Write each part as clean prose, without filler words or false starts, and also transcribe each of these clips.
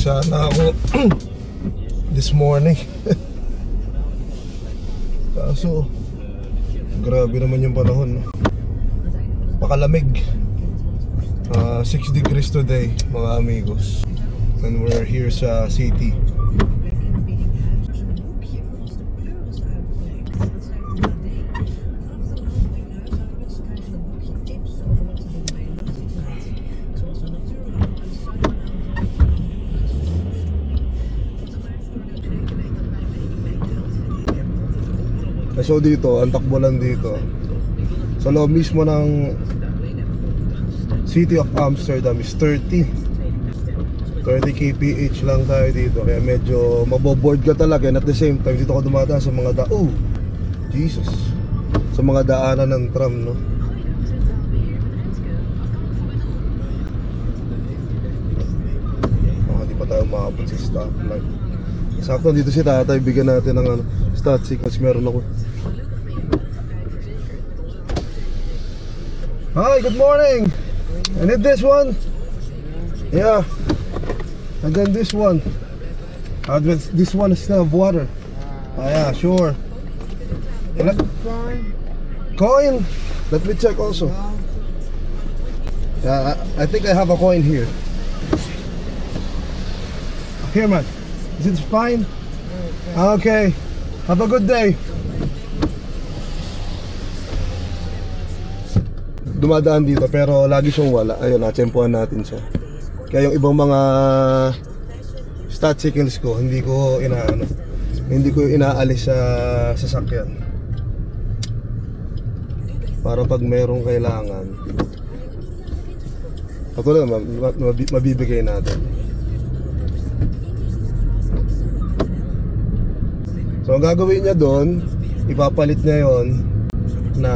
sana ako this morning. Kaso grabe naman yung panahon, no? Pakalamig. 6 degrees today, mga amigos. And we're here sa city. So dito, ang takbulan dito sa loob mismo ng City of Amsterdam is 30 kph lang tayo dito. Kaya medyo maboboard ka talaga. And at the same time, dito ka dumadaan sa mga Jesus, sa mga daanan ng tram, no? Hindi pa tayo makapot sa stoplight. Sakto dito si tatay, bigyan natin ng stat signals. Meron ako. Hi, good morning. I need this one. Yeah. And then this one. This one is still have water. Yeah, sure. Coin? Let me check also. I think I have a coin here. Here, man. Is it fine? Okay. Have a good day. Dumadaan dito pero lagi siyang wala. Ayun, natsempuhan natin siya. Kaya yung ibang mga staticals ko hindi ko inaalis sa sasakyan para pag merong kailangan patuloy mabibigay natin. So ang gagawin niya doon, ipapalit niya yon na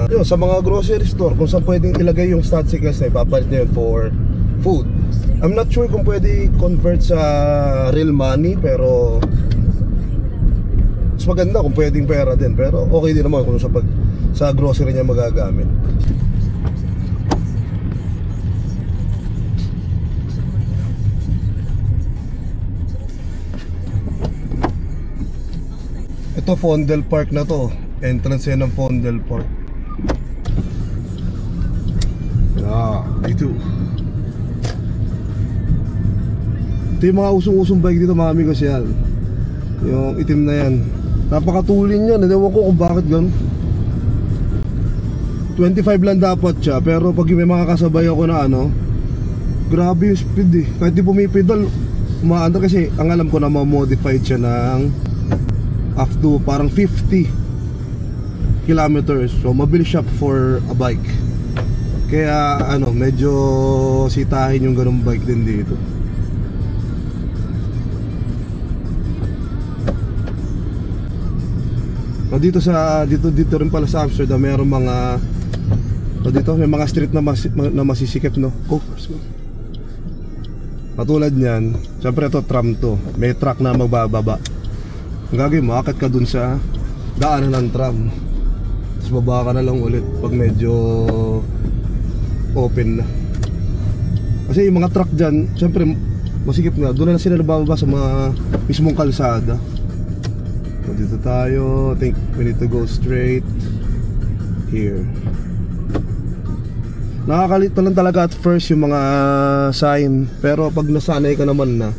yun, sa mga grocery store kung saan pwedeng ilagay yung staticals na ipapalit niya yun for food. I'm not sure kung pwede convert sa real money, pero mas maganda kung pwedeng pera din. Pero okay din naman kung sa grocery niya magagamit. Ito Fondel Park na to. Entrance yan ng Fondel Park. Dito. Ito yung mga usong-usong bike dito, mga amigos, yan. Yung itim na yan. Napakatulin yan. Ewan ko kung bakit ganun. 25 lang dapat siya. Pero pag may mga kasabay ako na grabe yung speed eh. Kahit di pumipidal, umaandar kasi ang alam ko na ma-modified siya ng up to parang 50 kilometers. So mabilis siya for a bike. Kaya medyo sitahin yung ganung bike din dito. Dito rin pala sa Amsterdam mayroong mga dito may mga street na masisikip, no? Katulad niyan, syempre ito tram to. May truck na magbababa. Ang gagawin mo, akit ka dun sa daanan ng tram. Tapos baba ka na lang ulit pag medyo open na. Kasi yung mga truck dyan, syempre masikip nga. Doon na sila nabababa sa mga mismong kalsada. So dito tayo. I think we need to go straight here. Nakakalito lang talaga at first yung mga sign. Pero pag nasanay ka naman na,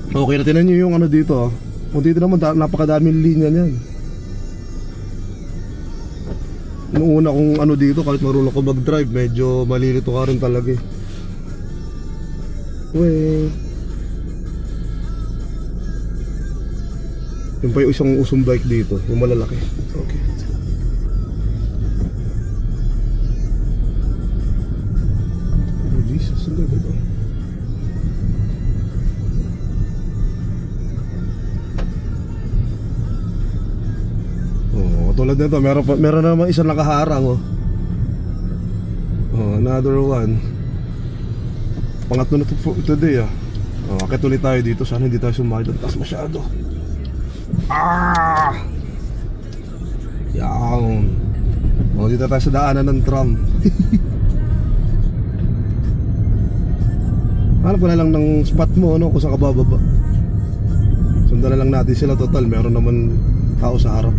okay na. Tinan nyo yung dito. Kung dito naman napakadaming linya niyan. Noong una kong dito, kahit marunong ko mag-drive, medyo malilito ka rin talaga eh. Yung pa yung isang usong bike dito, yung malalaki. Okay. Oh Jesus, ang ganda ito. Tulad nito, meron na naman isang nakaharang. Another one. Pangatlo na to for today. Akit ulit tayo dito. Sana hindi tayo sumakit ang taas masyado. Yan. Dito tayo sa daanan ng tram. Hanap ko na lang ng spot mo, ano, kung saan ka bababa. Sundan na lang natin sila, total meron naman tao sa harap.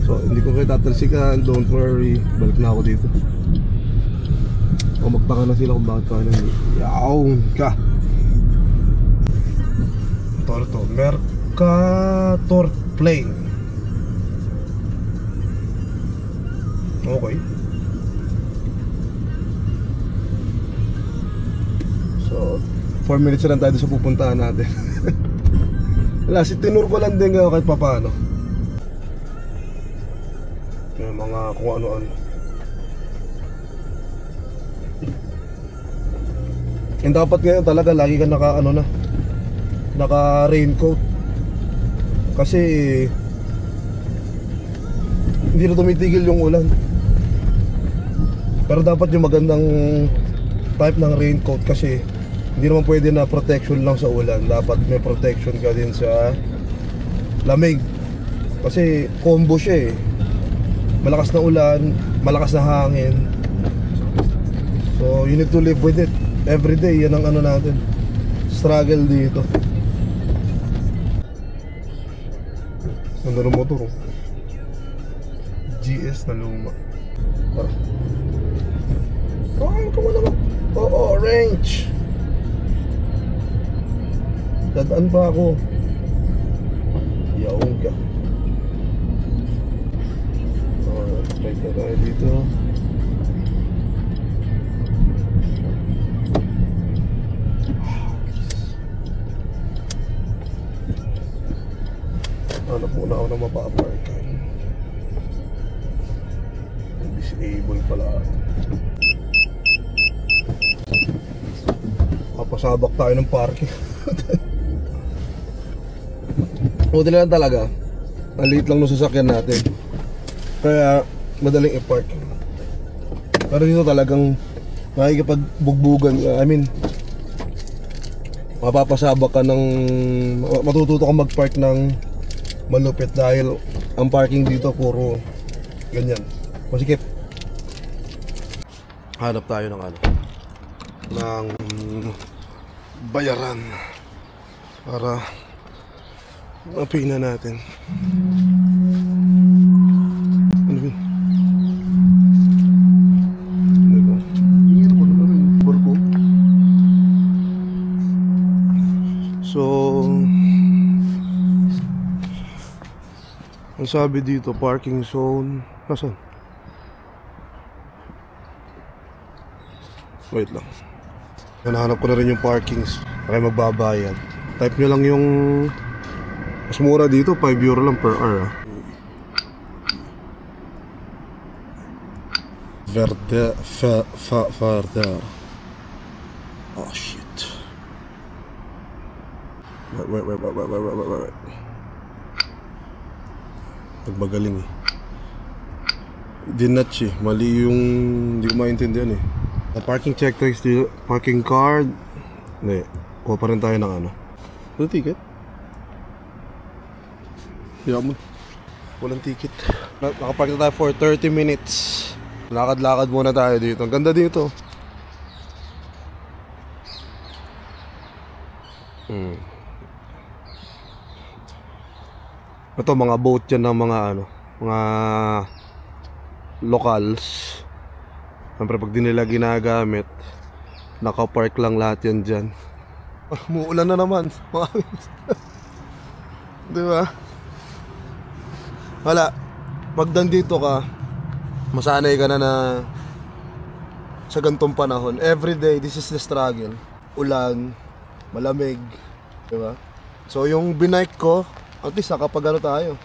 So hindi ko kayo tatalsikan, don't worry. Balik na ako dito. O magtaka na sila kung bakit pa nang yawn ka. Torto, Mercator Plain. Okay. So 4 minutes na lang tayo sa pupuntahan natin. Wala, si tinur ko lang din kahit papaano. Yung mga kung ano-ano. And dapat ngayon talaga lagi ka naka raincoat. Kasi hindi na tumitigil yung ulan. Pero dapat yung magandang type ng raincoat, kasi hindi naman pwede na protection lang sa ulan. Dapat may protection ka din sa lamig. Kasi combo siya eh. Malakas na ulan, malakas na hangin. So you need to live with it every day. Yan ang ano natin, struggle dito. Ganda ng motor oh. GS na luma. Tara. Ano ka mo naman? Oo, orange. Dadaan pa ako. Yaong ka. Straight na tayo dito. Hanap muna ako na mapaparkan. Disable pala. Papasabak tayo ng parking. Buti lang talaga, maliit lang ng sasakyan natin, kaya madaling i-park. Pero dito talagang makikipagbugbugan ka. I mean, mapapasabak ka ng, matututo ka mag-park ng malupit, dahil ang parking dito puro ganyan, masikip. Hanap tayo ng ano, ng bayaran para mapay na natin. Ano ba? Ano ba? Hindi mo na rin barko. So ang sabi dito, parking zone. Nasaan? Wait lang. Hanahanap ko na rin yung parkings para magbabayad. Type nyo lang yung mas mura dito, 5 euro lang per hour ah. Verde, Verde. Oh shit. Wait. Nagmagaling eh. Dinatch eh, mali yung, hindi ko maintindihan eh. Parking check tags dito, parking card. Hindi, kuha pa rin tayo ng ano. Ano ticket? Yaman, walang ticket. Nakapark na tayo for 30 minutes. Lakad-lakad muna tayo dito. Ang ganda dito. Ito mga boat yan ng mga ano, mga locals. Siyempre pag di nila ginagamit, nakapark lang lahat yan dyan. Muulan na naman. Diba? Wala, pag nandito ka, masanay ka na sa gantong panahon. Everyday, this is the struggle. Ulan, malamig, diba? So yung binike ko, at least nakapag ano tayo,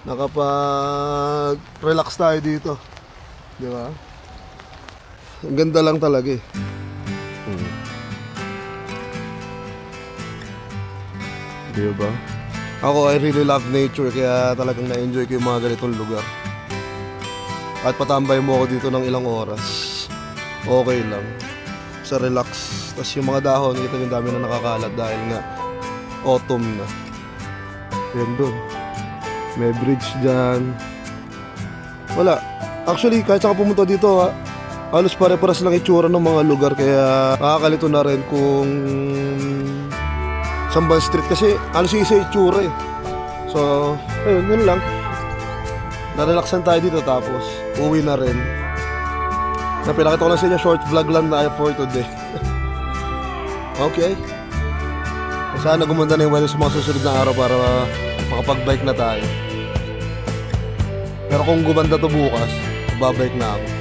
nakapag relax tayo dito, diba? Ang ganda lang talaga eh. Diba? Ako, I really love nature, kaya talagang na-enjoy ko yung mga ganitong lugar. At patambay mo ako dito ng ilang oras, okay lang. Sa relax. Tapos yung mga dahon, kita yung dami na nakakalat dahil nga autumn na. Yan doon. May bridge dyan. Wala. Actually, kahit saan ka pumunta dito ha, halos pare-paras lang itsura ng mga lugar, kaya nakakalito na rin kung Samban Street kasi halos isa itsura eh. So, ayun, yun lang. Narelaxan tayo dito tapos uwi na rin. Napinakita ko lang sa inyo, short vlog lang na for today. Okay. Sana gumanda na yung weather sa mga susunod na araw para makapag-bike na tayo. Pero kung gumanda to bukas, babike na ako.